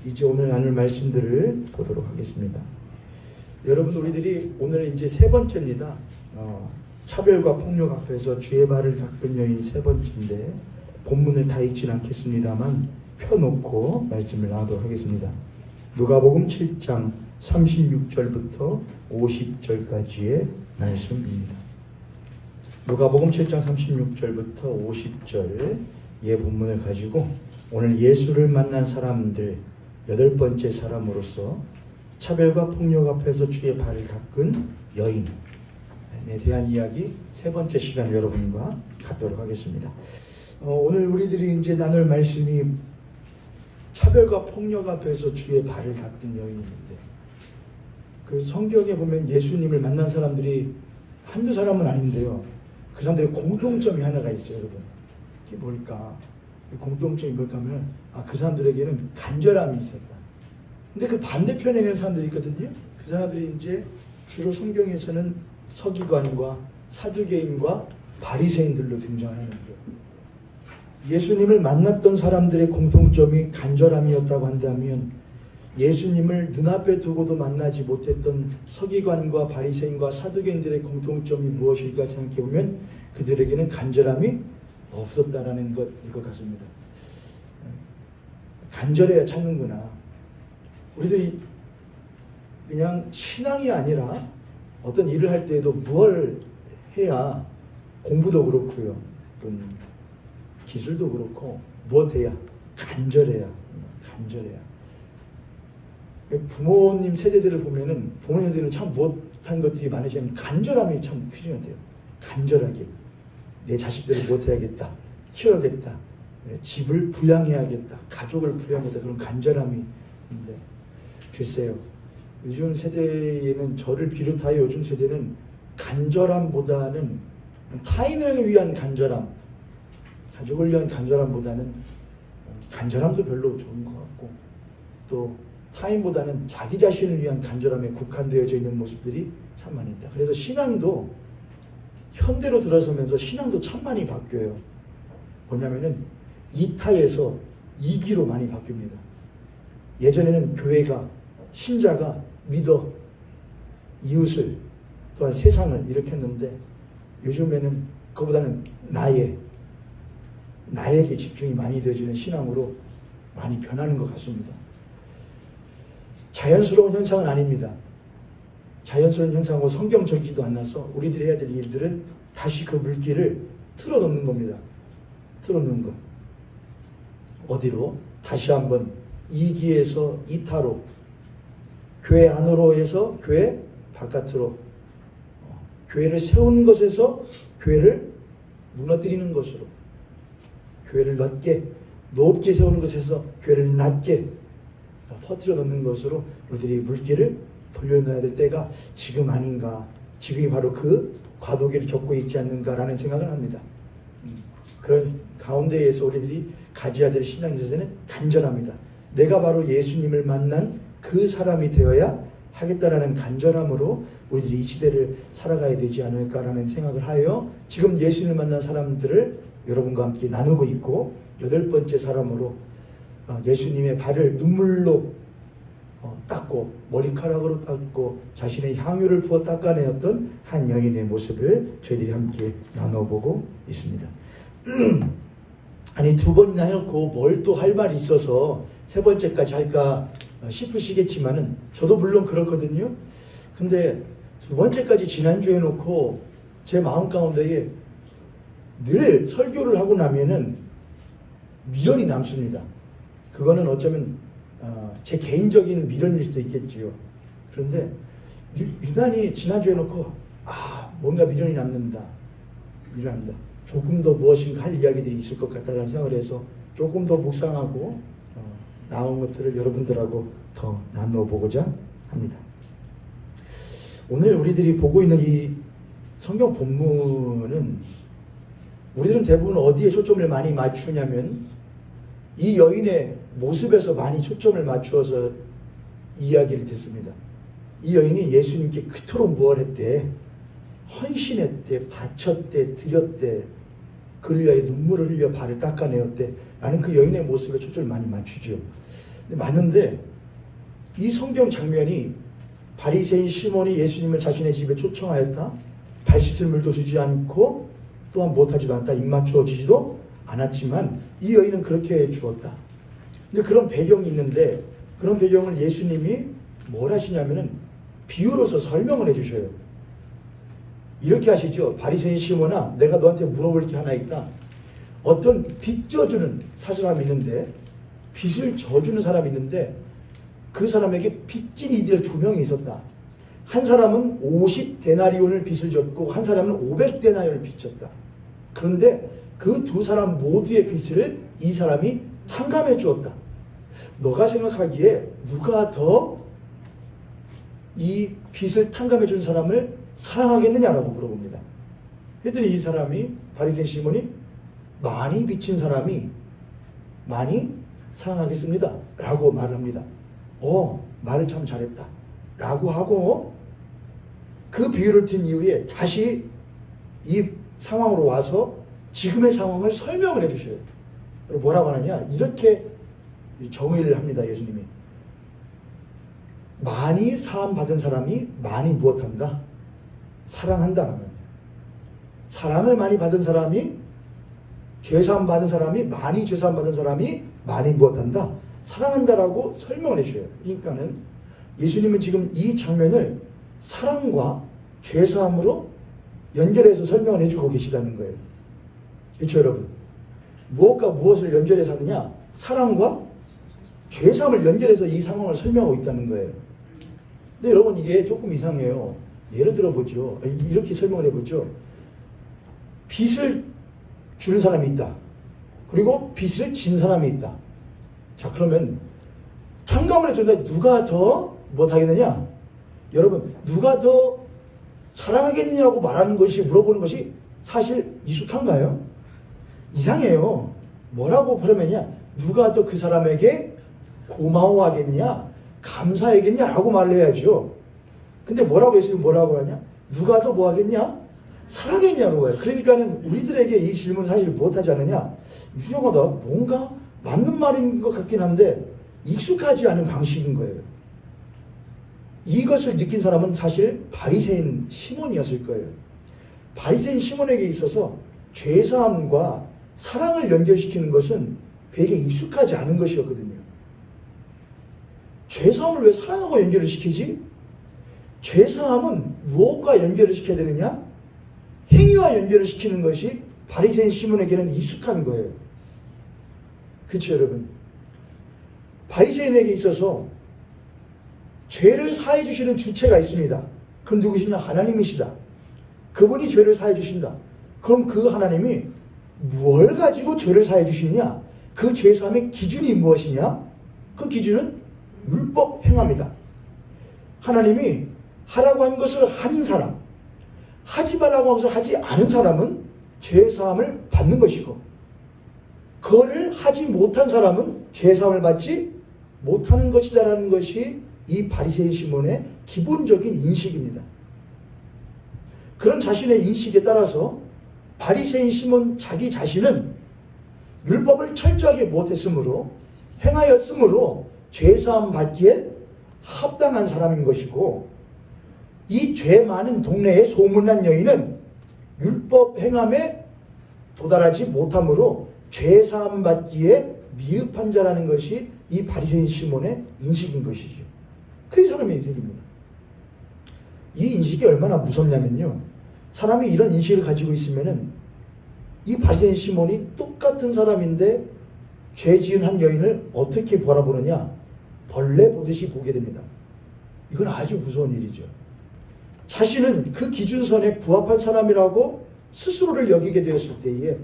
이제 오늘 나눌 말씀들을 보도록 하겠습니다. 여러분, 우리들이 오늘 이제 세 번째입니다. 차별과 폭력 앞에서 주의 발을 닦은 여인 세 번째인데, 본문을 다 읽지는 않겠습니다만 펴놓고 말씀을 나누도록 하겠습니다. 누가복음 7장 36절부터 50절까지의 말씀입니다. 누가복음 7장 36절부터 50절의 본문을 가지고 오늘 예수를 만난 사람들, 여덟 번째 사람으로서 차별과 폭력 앞에서 주의 발을 닦은 여인에 대한 이야기 세 번째 시간 여러분과 갖도록 하겠습니다. 오늘 우리들이 이제 나눌 말씀이 차별과 폭력 앞에서 주의 발을 닦은 여인인데, 그 성경에 보면 예수님을 만난 사람들이 한두 사람은 아닌데요. 그 사람들의 공통점이 하나가 있어요, 여러분. 그게 뭘까? 공통점이 뭘까 하면, 그 사람들에게는 간절함이 있었다. 근데 그 반대편에 있는 사람들이 있거든요. 그 사람들이 이제 주로 성경에서는 서기관과 사두개인과 바리새인들로 등장하는 거예요. 예수님을 만났던 사람들의 공통점이 간절함이었다고 한다면, 예수님을 눈앞에 두고도 만나지 못했던 서기관과 바리새인과 사두개인들의 공통점이 무엇일까 생각해보면 그들에게는 간절함이 없었다라는 것일 것 같습니다. 간절해야 찾는구나. 우리들이 그냥 신앙이 아니라 어떤 일을 할 때에도 뭘 해야, 공부도 그렇고요, 어떤 기술도 그렇고 무엇해야? 간절해야. 부모님 세대들을 보면은 부모님 세대는 참 못한 것들이 많으시면 간절함이 참 필요해요. 간절하게 내 자식들을 못해야겠다, 키워야겠다, 집을 부양해야겠다, 가족을 부양해야겠다, 그런 간절함이 있는데, 글쎄요, 요즘 세대에는, 저를 비롯하여 요즘 세대는 간절함보다는 타인을 위한 간절함, 가족을 위한 간절함보다는, 간절함도 별로 좋은 것 같고, 또 타인보다는 자기 자신을 위한 간절함에 국한되어져 있는 모습들이 참 많이 있다. 그래서 신앙도 현대로 들어서면서 신앙도 참 많이 바뀌어요. 뭐냐면은 이타에서 이기로 많이 바뀝니다. 예전에는 교회가, 신자가 믿어 이웃을, 또한 세상을 이렇게 했는데, 요즘에는 그거보다는 나에게 집중이 많이 되어지는 신앙으로 많이 변하는 것 같습니다. 자연스러운 현상은 아닙니다. 자연스러운 현상하고 성경적이지도 않아서 우리들이 해야 될 일들은 다시 그 물길을 틀어놓는 겁니다. 틀어놓는 것. 어디로? 다시 한번 이기에서 이타로, 교회 안으로 해서 교회 바깥으로, 교회를 세우는 것에서 교회를 무너뜨리는 것으로, 교회를 높게 세우는 것에서 교회를 낮게 퍼뜨려 놓는 것으로 우리들이 물길을 돌려놔야 될 때가 지금 아닌가, 지금이 바로 그 과도기를 겪고 있지 않는가라는 생각을 합니다. 그런 가운데에서 우리들이 가져야 될 신앙에 있어서는 간절합니다. 내가 바로 예수님을 만난 그 사람이 되어야 하겠다라는 간절함으로 우리들이 이 시대를 살아가야 되지 않을까라는 생각을 하여, 지금 예수님을 만난 사람들을 여러분과 함께 나누고 있고, 여덟 번째 사람으로 예수님의 발을 눈물로 닦고 머리카락으로 닦고 자신의 향유를 부어 닦아내었던 한 여인의 모습을 저희들이 함께 나눠보고 있습니다. 아니, 두 번이나 해놓고 뭘 또 할 말이 있어서 세 번째까지 할까 싶으시겠지만은, 저도 물론 그렇거든요. 근데 두 번째까지 지난주에 해놓고 제 마음 가운데에 늘 설교를 하고 나면은 미련이 남습니다. 그거는 어쩌면 제 개인적인 미련일 수도 있겠지요. 그런데 유난히 지난주에 놓고 뭔가 미련이 남는다. 조금 더 무엇인가 할 이야기들이 있을 것 같다는 생각을 해서 조금 더 묵상하고 나온 것들을 여러분들하고 더 나눠보고자 합니다. 오늘 우리들이 보고 있는 이 성경 본문은, 우리들은 대부분 어디에 초점을 많이 맞추냐면 이 여인의 모습에서 많이 초점을 맞추어서 이야기를 듣습니다. 이 여인이 예수님께 그토록 뭘 했대? 헌신했대, 바쳤대, 드렸대, 그를 위하여 눈물을 흘려 발을 닦아내었대 라는 그 여인의 모습에 초점을 많이 맞추죠. 맞는데 이 성경 장면이 바리새인 시몬이 예수님을 자신의 집에 초청하였다. 발 씻을 물도 주지 않고 또한 못하지도 않았다. 입 맞추어 주지도 않았지만 이 여인은 그렇게 해 주었다. 근데 그런 배경이 있는데 그런 배경을 예수님이 뭘 하시냐면은 비유로서 설명을 해주셔요. 이렇게 하시죠. 바리새인 시몬아, 내가 너한테 물어볼 게 하나 있다. 어떤 빚 져주는 사람이 있는데, 빚을 져주는 사람이 있는데 그 사람에게 빚진 이들 두 명이 있었다. 한 사람은 50데나리온을 빚을 졌고 한 사람은 500데나리온을 빚졌다. 그런데 그 두 사람 모두의 빚을 이 사람이 탕감해 주었다. 너가 생각하기에 누가 더 이 빚을 탕감해 준 사람을 사랑하겠느냐라고 물어봅니다. 그랬더니 이 사람이, 바리새인 시몬이, 많이 빚진 사람이 많이 사랑하겠습니다 라고 말을 합니다. 말을 참 잘했다 라고 하고 그 비유를 든 이후에 다시 이 상황으로 와서 지금의 상황을 설명을 해주셔요. 뭐라고 하느냐, 이렇게 정의를 합니다. 예수님이 많이 사함 받은 사람이 많이 무엇한다? 사랑한다는 거예요. 사랑을 많이 받은 사람이, 죄사함 받은 사람이, 많이 죄사함 받은 사람이 많이 무엇한다? 사랑한다라고 설명을 해주셔요. 그러니까는 예수님은 지금 이 장면을 사랑과 죄사함으로 연결해서 설명을 해주고 계시다는 거예요. 그렇죠, 여러분? 무엇과 무엇을 연결해서 하느냐? 사랑과 죄사함을 연결해서 이 상황을 설명하고 있다는 거예요. 근데 여러분, 이게 조금 이상해요. 예를 들어보죠. 이렇게 설명을 해보죠. 빚을 주는 사람이 있다. 그리고 빚을 진 사람이 있다. 자, 그러면 탕감을 해준다. 누가 더 못하겠느냐? 여러분, 누가 더 사랑하겠느냐고 말하는 것이, 물어보는 것이 사실 익숙한가요? 이상해요. 뭐라고 그러면요, 누가 더 그 사람에게 고마워하겠냐, 감사하겠냐라고 말을 해야죠. 근데 뭐라고 했으면 뭐라고 하냐? 누가 더 뭐 하겠냐? 사랑했냐고 해요. 그러니까는 우리들에게 이 질문을 사실 못하지 않느냐? 이상하다. 뭔가 맞는 말인 것 같긴 한데 익숙하지 않은 방식인 거예요. 이것을 느낀 사람은 사실 바리새인 시몬이었을 거예요. 바리새인 시몬에게 있어서 죄사함과 사랑을 연결시키는 것은 그에게 익숙하지 않은 것이었거든요. 죄사함을 왜 사랑하고 연결을 시키지? 죄사함은 무엇과 연결을 시켜야 되느냐? 행위와 연결을 시키는 것이 바리새인 시몬에게는 익숙한 거예요. 그렇죠, 여러분? 바리새인에게 있어서 죄를 사해 주시는 주체가 있습니다. 그럼 누구시냐? 하나님이시다. 그분이 죄를 사해 주신다. 그럼 그 하나님이 뭘 가지고 죄를 사해 주시느냐? 그 죄 사함의 기준이 무엇이냐? 그 기준은 율법 행함이다. 하나님이 하라고 한 것을 한 사람, 하지 말라고 한 것을 하지 않은 사람은 죄 사함을 받는 것이고, 그거를 하지 못한 사람은 죄 사함을 받지 못하는 것이다라는 것이 이 바리새인 시몬의 기본적인 인식입니다. 그런 자신의 인식에 따라서 바리새인 시몬 자기 자신은 율법을 철저하게 못했으므로, 행하였으므로 죄사함 받기에 합당한 사람인 것이고, 이 죄 많은 동네의 소문난 여인은 율법 행함에 도달하지 못하므로 죄사함 받기에 미흡한 자라는 것이 이 바리새인 시몬의 인식인 것이죠. 그게 사람의 인식입니다. 이 인식이 얼마나 무섭냐면요, 사람이 이런 인식을 가지고 있으면은 이 바리새인 시몬이 똑같은 사람인데 죄 지은 한 여인을 어떻게 바라보느냐? 벌레 보듯이 보게 됩니다. 이건 아주 무서운 일이죠. 자신은 그 기준선에 부합한 사람이라고 스스로를 여기게 되었을 때에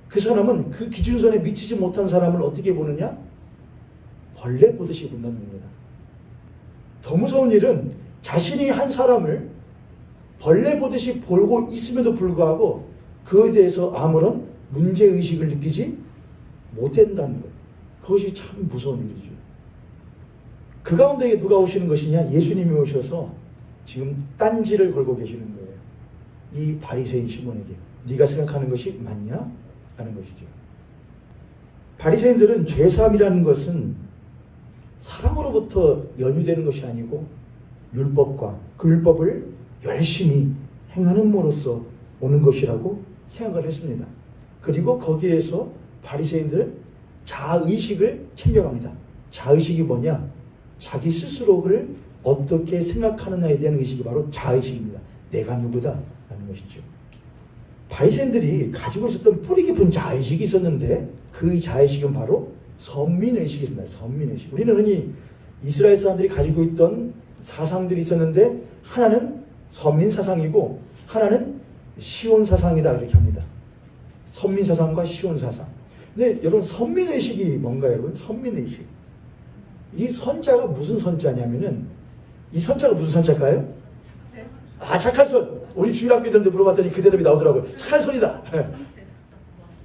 그 사람은 그 기준선에 미치지 못한 사람을 어떻게 보느냐? 벌레 보듯이 본다는 겁니다. 더 무서운 일은 자신이 한 사람을 벌레 보듯이 보고 있음에도 불구하고 그에 대해서 아무런 문제의식을 느끼지 못한다는 거예요. 그것이 참 무서운 일이죠. 그 가운데 누가 오시는 것이냐? 예수님이 오셔서 지금 딴지를 걸고 계시는 거예요. 이 바리새인 시몬에게. 네가 생각하는 것이 맞냐? 하는 것이죠. 바리새인들은 죄사함이라는 것은 사랑으로부터 연유되는 것이 아니고 율법과 그 율법을 열심히 행하는으로써 오는 것이라고 생각을 했습니다. 그리고 거기에서 바리새인들은 자의식을 챙겨갑니다. 자의식이 뭐냐? 자기 스스로를 어떻게 생각하느냐에 대한 의식이 바로 자의식입니다. 내가 누구다 라는 것이죠. 바리새인들이 가지고 있었던 뿌리 깊은 자의식이 있었는데 그 자의식은 바로 선민의식이 있습니다. 선민의식. 우리는 흔히 이스라엘 사람들이 가지고 있던 사상들이 있었는데 하나는 선민사상이고 하나는 시온사상이다 이렇게 합니다. 선민사상과 시온사상. 근데 여러분 선민의식이 뭔가요? 여러분 선민의식. 이 선자가 무슨 선자냐면은 이 선자가 무슨 선자일까요? 아 착할 선. 우리 주일학교 들는데 물어봤더니 그 대답이 나오더라고요. 착할 선이다.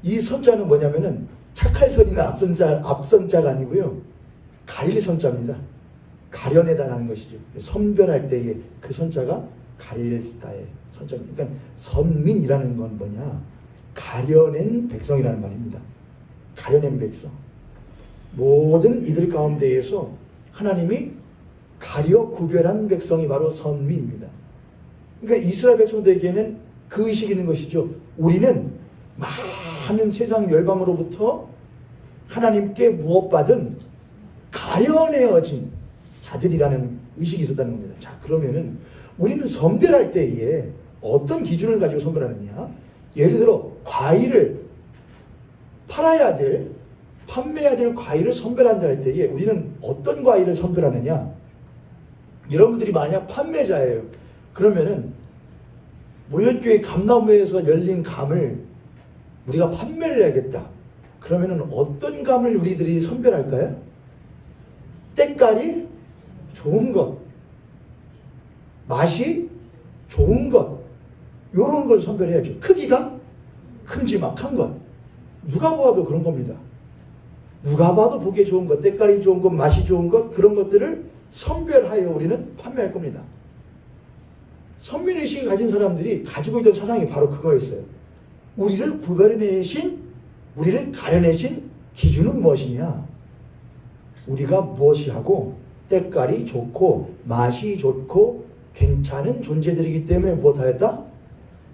이 선자는 뭐냐면은 착할 선이나 앞선자가 아니고요. 가릴 선자입니다. 가려내다라는 것이죠. 선별할 때에 그 선자가 가릴다의 선자입니다. 그러니까 선민이라는 건 뭐냐? 가려낸 백성이라는 말입니다. 가려낸 백성. 모든 이들 가운데에서 하나님이 가려 구별한 백성이 바로 선민입니다. 그러니까 이스라엘 백성들에게는 그 의식이 있는 것이죠. 우리는 많은 세상 열방으로부터 하나님께 무엇받은 가려내어진 자들이라는 의식이 있었다는 겁니다. 자, 그러면은 우리는 선별할 때에 어떤 기준을 가지고 선별하느냐? 예를 들어 과일을 팔아야 될, 판매해야 될 과일을 선별한다 할 때에 우리는 어떤 과일을 선별하느냐? 여러분들이 만약 판매자예요. 그러면은 모현교회 감나무에서 열린 감을 우리가 판매를 해야겠다. 그러면은 어떤 감을 우리들이 선별할까요? 때깔이 좋은 것, 맛이 좋은 것, 이런 걸 선별해야죠. 크기가 큼지막한 것. 누가 봐도 그런 겁니다. 누가 봐도 보기에 좋은 것, 때깔이 좋은 것, 맛이 좋은 것, 그런 것들을 선별하여 우리는 판매할 겁니다. 선민의식을 가진 사람들이 가지고 있던 사상이 바로 그거였어요. 우리를 구별해내신, 우리를 가려내신 기준은 무엇이냐? 우리가 무엇이 하고 때깔이 좋고 맛이 좋고 괜찮은 존재들이기 때문에 무엇하였다?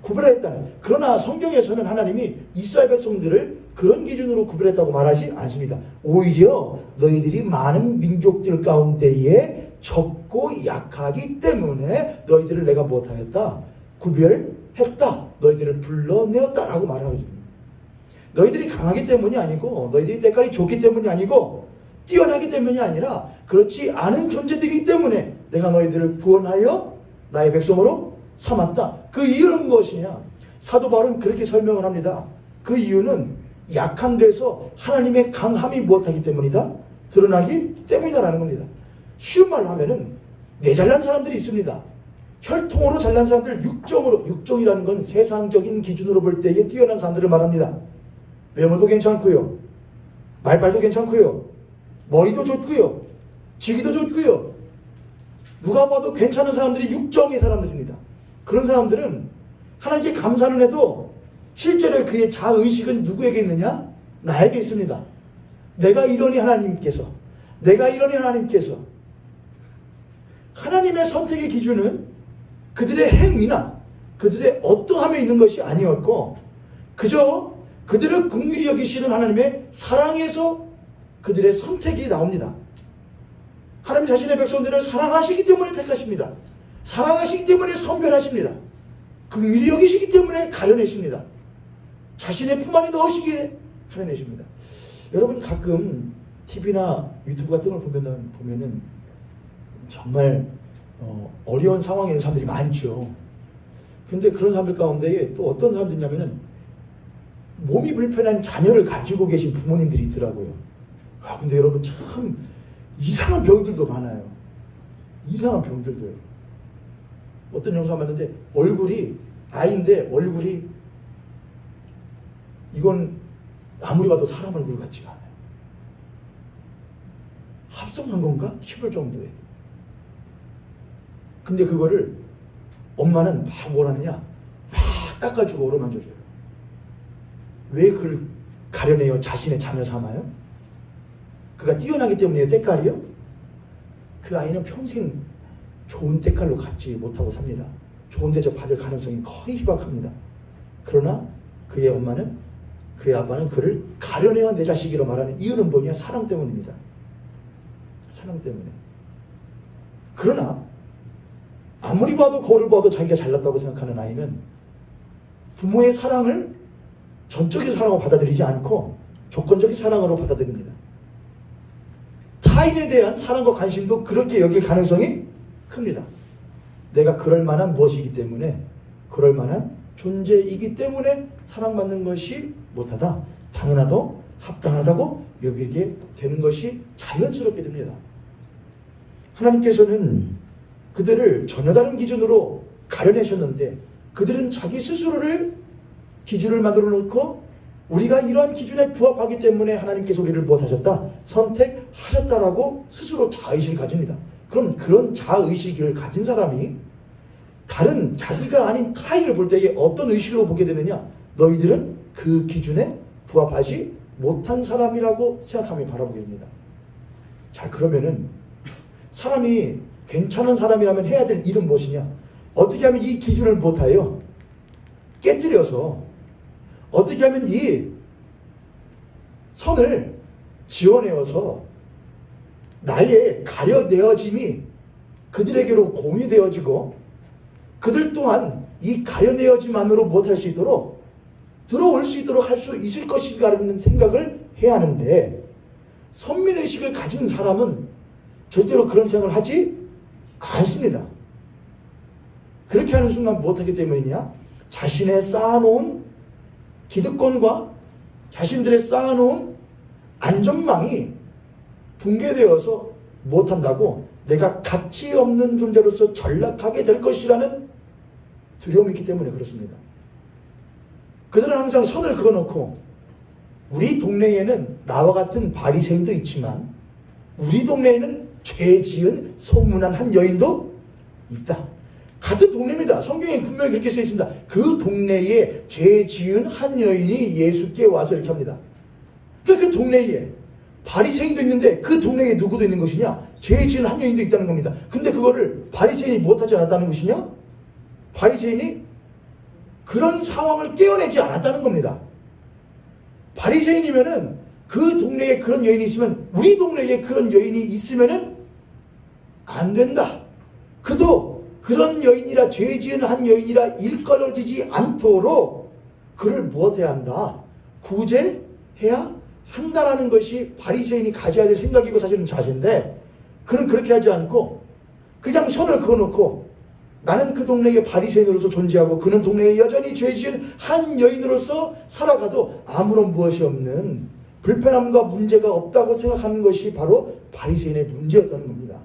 구별했다는. 그러나 성경에서는 하나님이 이스라엘 백성들을 그런 기준으로 구별했다고 말하지 않습니다. 오히려 너희들이 많은 민족들 가운데에 적고 약하기 때문에 너희들을 내가 무엇하였다? 구별했다. 너희들을 불러내었다라고 말하거든요. 너희들이 강하기 때문이 아니고 너희들이 때깔이 좋기 때문이 아니고 뛰어나기 때문이 아니라 그렇지 않은 존재들이기 때문에 내가 너희들을 구원하여 나의 백성으로 삼았다. 그 이유는 무엇이냐? 사도 바울은 그렇게 설명을 합니다. 그 이유는 약한 데서 하나님의 강함이 무엇하기 때문이다? 드러나기 때문이다라는 겁니다. 쉬운 말로 하면은 내 잘난 사람들이 있습니다. 혈통으로 잘난 사람들, 육종이라는 건 세상적인 기준으로 볼 때에 뛰어난 사람들을 말합니다. 외모도 괜찮고요, 말빨도 괜찮고요, 머리도 좋고요, 지기도 좋고요. 누가 봐도 괜찮은 사람들이 육종의 사람들입니다. 그런 사람들은 하나님께 감사는 해도 실제로 그의 자의식은 누구에게 있느냐? 나에게 있습니다. 내가 이러니 하나님께서 하나님의 선택의 기준은 그들의 행위나 그들의 어떠함에 있는 것이 아니었고 그저 그들을 긍휼히 여기시는 하나님의 사랑에서 그들의 선택이 나옵니다. 하나님 자신의 백성들을 사랑하시기 때문에 택하십니다. 사랑하시기 때문에 선별하십니다. 긍휼히 여기시기 때문에 가려내십니다. 자신의 품 안에 넣으시기에 가려내십니다. 여러분 가끔 TV나 유튜브 같은 걸 보면은 정말 어려운 상황에 있는 사람들이 많죠. 근데 그런 사람들 가운데 또 어떤 사람들이냐면은 몸이 불편한 자녀를 가지고 계신 부모님들이 있더라고요. 근데 여러분 참 이상한 병들도 많아요. 이상한 병들도요. 어떤 영상 봤는데 아이인데 얼굴이 이건 아무리 봐도 사람 얼굴 같지가 않아요. 합성한 건가 싶을 정도에. 근데 그거를 엄마는 막 뭘 하느냐? 막 닦아주고 어루만져줘요. 왜 그걸 가려내요? 자신의 자녀 삼아요? 그가 뛰어나기 때문이에요? 때깔이요? 그 아이는 평생 좋은 때깔로 갖지 못하고 삽니다. 좋은 대접 받을 가능성이 거의 희박합니다. 그러나 그의 엄마는, 그의 아빠는 그를 가려내어 내 자식이라고 말하는 이유는 뭐냐? 사랑 때문입니다. 사랑 때문에. 그러나 아무리 봐도 거울을 봐도 자기가 잘났다고 생각하는 아이는 부모의 사랑을 전적인 사랑으로 받아들이지 않고 조건적인 사랑으로 받아들입니다. 타인에 대한 사랑과 관심도 그렇게 여길 가능성이 큽니다. 내가 그럴 만한 무엇이기 때문에, 그럴 만한 존재이기 때문에 사랑받는 것이 못하다, 당연하고 합당하다고 여기게 되는 것이 자연스럽게 됩니다. 하나님께서는 그들을 전혀 다른 기준으로 가려내셨는데 그들은 자기 스스로를 기준을 만들어 놓고 우리가 이러한 기준에 부합하기 때문에 하나님께서 우리를 무엇하셨다? 선택하셨다라고 스스로 자의식을 가집니다. 그럼 그런 자의식을 가진 사람이 다른 자기가 아닌 타인을 볼 때에 어떤 의식으로 보게 되느냐? 너희들은 그 기준에 부합하지 못한 사람이라고 생각하며 바라보게 됩니다. 자, 그러면은 사람이 괜찮은 사람이라면 해야 될 일은 무엇이냐? 어떻게 하면 이 기준을 못하여 깨뜨려서 어떻게 하면 이 선을 지어내어서 나의 가려내어짐이 그들에게로 공유되어지고 그들 또한 이 가려내어짐 안으로 못할 수 있도록 들어올 수 있도록 할 수 있을 것인가라는 생각을 해야 하는데, 선민의식을 가진 사람은 절대로 그런 생각을 하지 않습니다. 그렇게 하는 순간 무엇하기 때문이냐? 자신의 쌓아놓은 기득권과 자신들의 쌓아놓은 안전망이 붕괴되어서 못한다고 내가 가치 없는 존재로서 전락하게 될 것이라는 두려움이 있기 때문에 그렇습니다. 그들은 항상 선을 그어놓고, 우리 동네에는 나와 같은 바리새인도 있지만 우리 동네에는 죄 지은 소문난 한 여인도 있다. 같은 동네입니다. 성경에 분명히 그렇게 써 있습니다. 그 동네에 죄 지은 한 여인이 예수께 와서 이렇게 합니다. 그러니까 그 동네에 바리새인도 있는데 그 동네에 누구도 있는 것이냐? 죄 지은 한 여인도 있다는 겁니다. 근데 그거를 바리새인이 못하지 않았다는 것이냐? 바리새인이 그런 상황을 깨어내지 않았다는 겁니다. 바리새인이면은 그 동네에 그런 여인이 있으면 우리 동네에 그런 여인이 있으면은 안 된다. 그도 그런 여인이라, 죄 지은 한 여인이라 일컬어지지 않도록 그를 무엇해야 한다? 구제해야 한다라는 것이 바리새인이 가져야 될 생각이고 사실은 자세인데, 그는 그렇게 하지 않고 그냥 선을 그어놓고 나는 그 동네의 바리새인으로서 존재하고 그는 동네에 여전히 죄 지은 한 여인으로서 살아가도 아무런 무엇이 없는, 불편함과 문제가 없다고 생각하는 것이 바로 바리새인의 문제였다는 겁니다.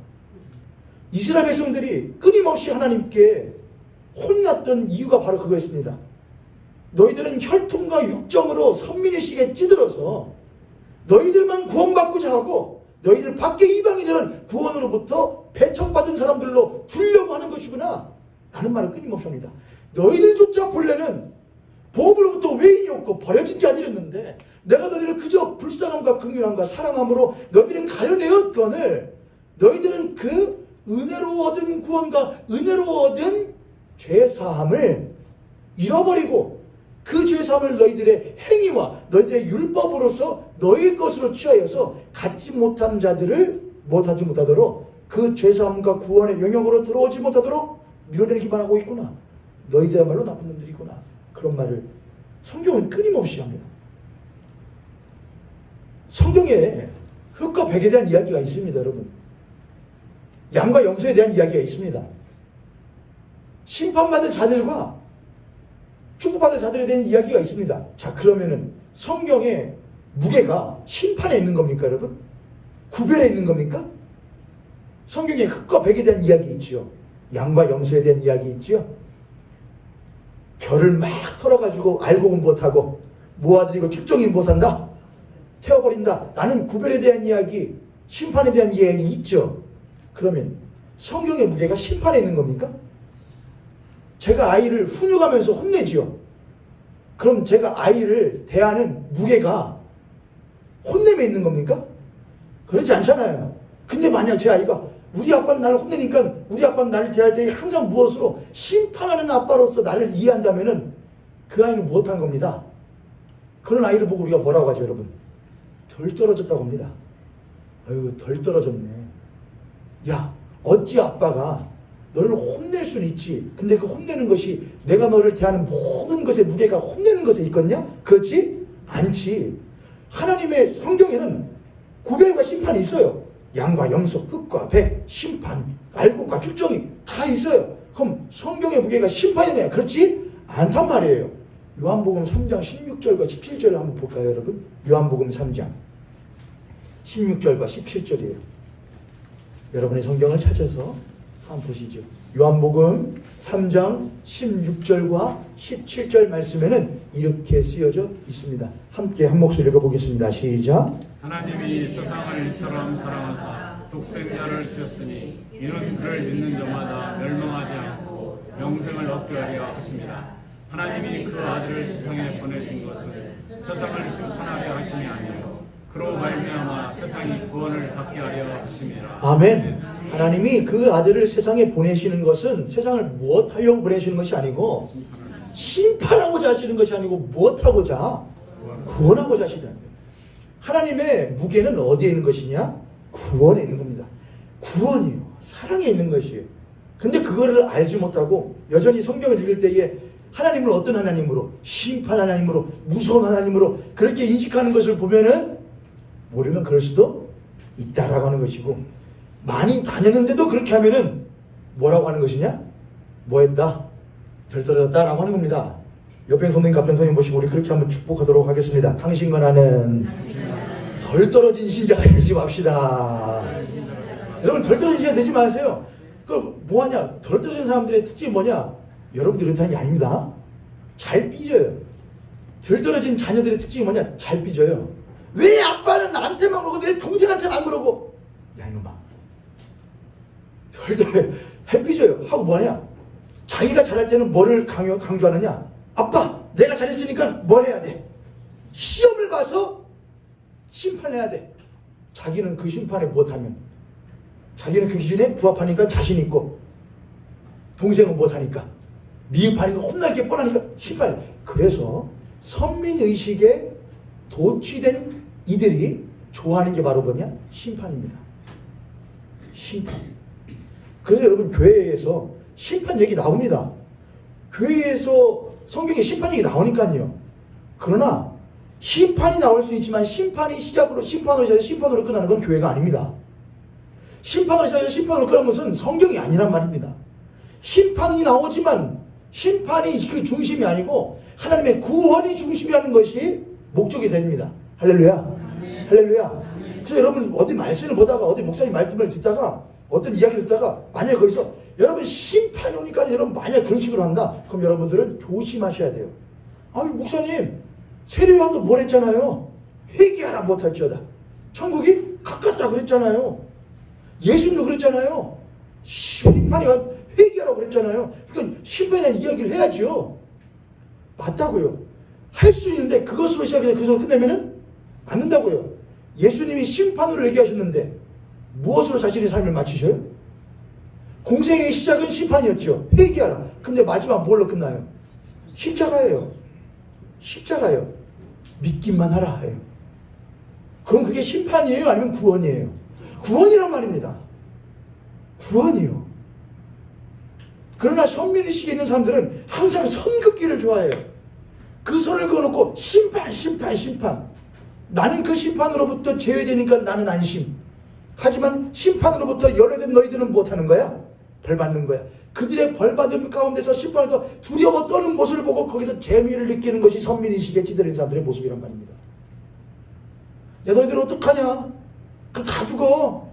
이스라엘 백성들이 끊임없이 하나님께 혼났던 이유가 바로 그거였습니다. 너희들은 혈통과 육정으로 선민의식에 찌들어서 너희들만 구원받고자 하고 너희들 밖에 이방인들은 구원으로부터 배척받은 사람들로 두려고 하는 것이구나 라는 말을 끊임없이 합니다. 너희들조차 본래는 보험으로부터 외인이 없고 버려진 자들이었는데 내가 너희들을 그저 불쌍함과 긍휼함과 사랑함으로 너희들은 가려내었거늘 너희들은 그 은혜로 얻은 구원과 은혜로 얻은 죄사함을 잃어버리고 그 죄사함을 너희들의 행위와 너희들의 율법으로서 너희의 것으로 취하여서 갖지 못한 자들을 못하지 못하도록 그 죄사함과 구원의 영역으로 들어오지 못하도록 밀어내기만 하고 있구나. 너희들야말로 나쁜 놈들이구나. 그런 말을 성경은 끊임없이 합니다. 성경에 흙과 백에 대한 이야기가 있습니다, 여러분. 양과 염소에 대한 이야기가 있습니다. 심판받을 자들과 축복받을 자들에 대한 이야기가 있습니다. 자, 그러면은 성경의 무게가 심판에 있는 겁니까, 여러분? 구별에 있는 겁니까? 성경에 흙과 백에 대한 이야기 있지요. 양과 염소에 대한 이야기 있지요. 별을 막 털어가지고 알고는 못하고 모아들이고 축종이 못한다, 태워버린다 라는 구별에 대한 이야기, 심판에 대한 이야기 있죠. 그러면 성경의 무게가 심판에 있는 겁니까? 제가 아이를 훈육하면서 혼내지요. 그럼 제가 아이를 대하는 무게가 혼냄에 있는 겁니까? 그렇지 않잖아요. 근데 만약 제 아이가 우리 아빠는 나를 혼내니까 우리 아빠는 나를 대할 때 항상 무엇으로 심판하는 아빠로서 나를 이해한다면은 그 아이는 무엇하는 겁니다. 그런 아이를 보고 우리가 뭐라고 하죠, 여러분? 덜 떨어졌다고 합니다. 아유, 덜 떨어졌네. 야, 어찌 아빠가 너를 혼낼 수는 있지. 근데 그 혼내는 것이 내가 너를 대하는 모든 것의 무게가 혼내는 것에 있겠냐? 그렇지? 않지. 하나님의 성경에는 구별과 심판이 있어요. 양과 염소, 흑과 백, 심판, 알곡과 축정이 다 있어요. 그럼 성경의 무게가 심판이냐? 그렇지? 않단 말이에요. 요한복음 3장 16절과 17절을 한번 볼까요, 여러분? 요한복음 3장 16절과 17절이에요. 여러분의 성경을 찾아서 한번 보시죠. 요한복음 3장 16절과 17절 말씀에는 이렇게 쓰여져 있습니다. 함께 한 목소리 읽어보겠습니다. 시작. 하나님이 세상을 이처럼 사랑하사 독생자를 주셨으니 이는 그를 믿는 자마다 멸망하지 않고 영생을 얻게 하려 하십니다. 하나님이 그 아들을 세상에 보내신 것은 세상을 심판하게 하심이 아니요 그로 말미암아 세상이 구원을 받게 하려 하심이라. 아멘. 하나님이 그 아들을 세상에 보내시는 것은 세상을 무엇하려고 보내시는 것이 아니고 심판하고자 하시는 것이 아니고 무엇하고자? 구원하고자 하시는 거예요. 하나님의 무게는 어디에 있는 것이냐? 구원에 있는 겁니다. 구원이요. 사랑에 있는 것이에요. 근데 그거를 알지 못하고 여전히 성경을 읽을 때에 하나님을 어떤 하나님으로? 심판 하나님으로, 무서운 하나님으로 그렇게 인식하는 것을 보면은 모르면 그럴 수도 있다라고 하는 것이고, 많이 다녔는데도 그렇게 하면은 뭐라고 하는 것이냐? 뭐 했다? 덜 떨어졌다라고 하는 겁니다. 옆에 손님, 앞에 손님 보시고 우리 그렇게 한번 축복하도록 하겠습니다. 당신과 나는 덜 떨어진 신자가 되지 맙시다. 여러분, 덜 떨어진 신자 되지 마세요. 그 뭐하냐? 덜 떨어진 사람들의 특징이 뭐냐? 여러분들이 그렇다는 게 아닙니다. 잘 삐져요. 덜 떨어진 자녀들의 특징이 뭐냐? 잘 삐져요. 왜 아빠는 나한테만 그러고 내 동생한테는 안 그러고? 야, 이놈아. 덜 삐져요. 하고 뭐하냐? 자기가 잘할 때는 뭐를 강조하느냐? 아빠, 내가 잘했으니까 뭘 해야 돼? 시험을 봐서 심판해야 돼. 자기는 그 심판에 못하면, 자기는 그 기준에 부합하니까 자신 있고, 동생은 못하니까, 미흡하니까 혼나게 뻔하니까 심판해. 그래서 선민의식에 도취된 이들이 좋아하는 게 바로 뭐냐? 심판입니다. 심판. 그래서 여러분, 교회에서 심판 얘기 나옵니다. 교회에서 성경에 심판 얘기 나오니까요. 그러나 심판이 나올 수 있지만 심판이 시작으로 심판으로 시작해서 심판으로 끝나는 건 교회가 아닙니다. 심판으로 시작해서 심판으로 끝나는 것은 성경이 아니란 말입니다. 심판이 나오지만 심판이 그 중심이 아니고 하나님의 구원이 중심이라는 것이 목적이 됩니다. 할렐루야. 할렐루야. 그래서 여러분 어디 말씀을 보다가 어디 목사님 말씀을 듣다가 어떤 이야기를 듣다가 만약에 거기서 여러분 심판이 오니까 여러분 만약 그런 식으로 한다, 그럼 여러분들은 조심하셔야 돼요. 아니 목사님 세례요한도 뭘 했잖아요. 회개하라 못할지어다. 천국이 가깝다 그랬잖아요. 예수님도 그랬잖아요. 심판이 회개하라고 그랬잖아요. 그러니까 심판에 대한 이야기를 해야죠. 맞다고요. 할 수 있는데 그것으로 시작해서 그것으로 끝내면은 안 된다고요. 예수님이 심판으로 얘기하셨는데 무엇으로 자신의 삶을 마치셔요? 공생의 시작은 심판이었죠. 회개하라. 근데 마지막 뭘로 끝나요? 십자가예요. 십자가예요. 믿기만 하라 해요. 그럼 그게 심판이에요? 아니면 구원이에요? 구원이란 말입니다. 구원이요. 그러나 선민의식에 있는 사람들은 항상 선긋기를 좋아해요. 그 선을 그어놓고 심판, 심판, 심판. 나는 그 심판으로부터 제외되니까 나는 안심. 하지만 심판으로부터 연회된 너희들은 못하는 거야? 벌 받는 거야. 그들의 벌 받음 가운데서 심판에서 두려워 떠는 모습을 보고 거기서 재미를 느끼는 것이 선민의식에 찌들인 사람들의 모습이란 말입니다. 야, 너희들 어떡하냐? 그거 다 죽어.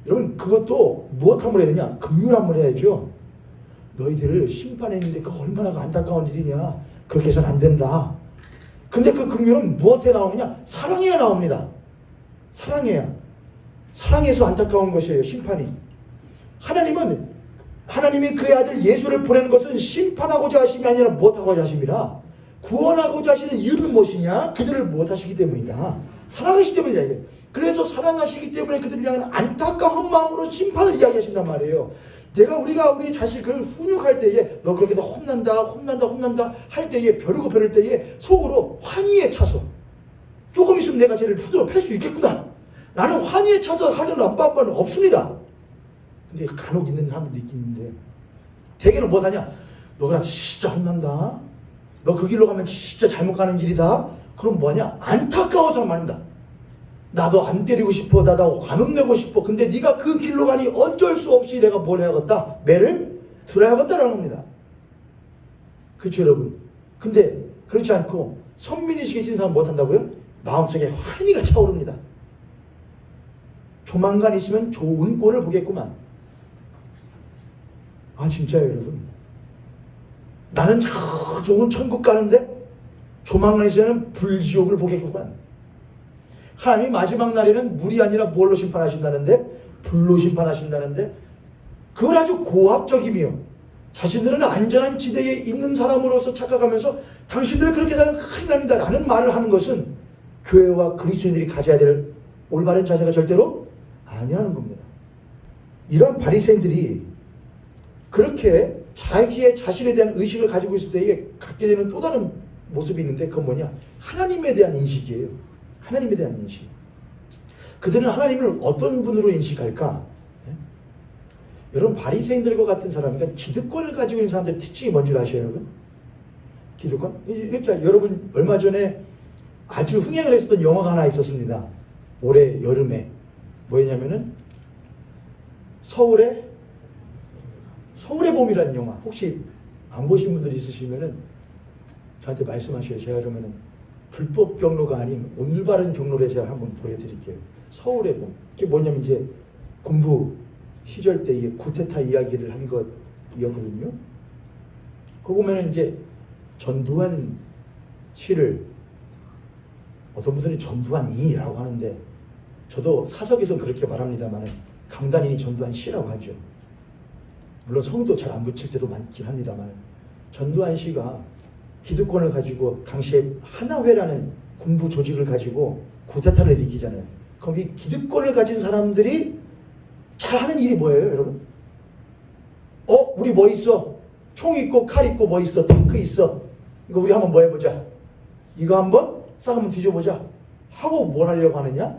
여러분, 그것도 무엇함을 해야 되냐? 긍휼함을 해야죠. 너희들을 심판했는데 그 얼마나 안타까운 일이냐? 그렇게 해서는 안 된다. 근데 그 긍휼은 무엇에 나오느냐? 사랑에 나옵니다. 사랑해야. 사랑에서 안타까운 것이에요, 심판이. 하나님이 그의 아들 예수를 보내는 것은 심판하고자 하심이 아니라 무엇하고자 하심이라? 구원하고자 하시는 이유는 무엇이냐? 그들을 못하시기 때문이다. 사랑하시기 때문이다. 이게. 그래서 사랑하시기 때문에 그들을 향한 안타까운 마음으로 심판을 이야기하신단 말이에요. 우리가 우리 자식을 훈육할 때에 너 그렇게 혼난다 할 때에 벼르고 벼를 때에 속으로 환희에 차서 조금 있으면 내가 쟤를 푸드러 팰 수 있겠구나. 나는 환희에 차서 하는 아빠는 없습니다. 근데 간혹 있는 사람들도 있긴 있는데 대개는 뭐하냐? 너가 진짜 혼난다. 너 그 길로 가면 진짜 잘못 가는 길이다. 그럼 뭐하냐? 안타까워서 말입니다. 나도 안 때리고 싶어. 나도 안 혼내고 싶어. 근데 네가 그 길로 가니 어쩔 수 없이 내가 뭘 해야겠다? 매를 들어야겠다라는 겁니다. 그렇죠 여러분? 근데 그렇지 않고 선민의식에 진 사람 못한다고요? 마음속에 환희가 차오릅니다. 조만간 있으면 좋은 꼴을 보겠구만. 아 진짜요 여러분? 나는 저 좋은 천국 가는데 조만간 있으면 불지옥을 보겠구만. 하나님이 마지막 날에는 물이 아니라 뭘로 심판하신다는데? 불로 심판하신다는데? 그걸 아주 고압적이며 자신들은 안전한 지대에 있는 사람으로서 착각하면서 당신들 그렇게 생각하면 큰일 납니다 라는 말을 하는 것은 교회와 그리스도인들이 가져야 될 올바른 자세가 절대로 아니라는 겁니다. 이런 바리새인들이 그렇게 자기의 자신에 대한 의식을 가지고 있을 때에 갖게 되는 또 다른 모습이 있는데 그건 뭐냐? 하나님에 대한 인식이에요. 하나님에 대한 인식. 그들은 하나님을 어떤 분으로 인식할까? 네? 여러분 바리새인들과 같은 사람, 그러니까 기득권을 가지고 있는 사람들의 특징이 뭔지 아셔요, 여러분? 기득권? 이렇게 여러분 얼마 전에 아주 흥행을 했었던 영화가 하나 있었습니다. 올해 여름에 뭐였냐면은 서울의 봄이라는 영화. 혹시 안 보신 분들 있으시면은 저한테 말씀하셔요. 제가 그러면은 불법 경로가 아닌 올바른 경로를 제가 한번 보여드릴게요. 서울의 봄. 이게 뭐냐면 이제 군부 시절 때의 쿠데타 이야기를 한 것이었거든요. 그거 보면은 이제 전두환 씨를 어떤 분들이 전두환이라고 하는데 저도 사석에서 그렇게 말합니다만 강단인이 전두환 씨라고 하죠. 물론 성도 잘 안 붙일 때도 많긴 합니다만 전두환 씨가 기득권을 가지고 당시에 하나회라는 군부 조직을 가지고 쿠데타를 일으키잖아요. 그럼 이 기득권을 가진 사람들이 잘하는 일이 뭐예요, 여러분? 우리 뭐 있어? 총 있고 칼 있고 뭐 있어? 탱크 있어. 이거 우리 한번 뭐 해보자. 이거 한번 싹 한번 뒤져보자. 하고 뭘 하려고 하느냐?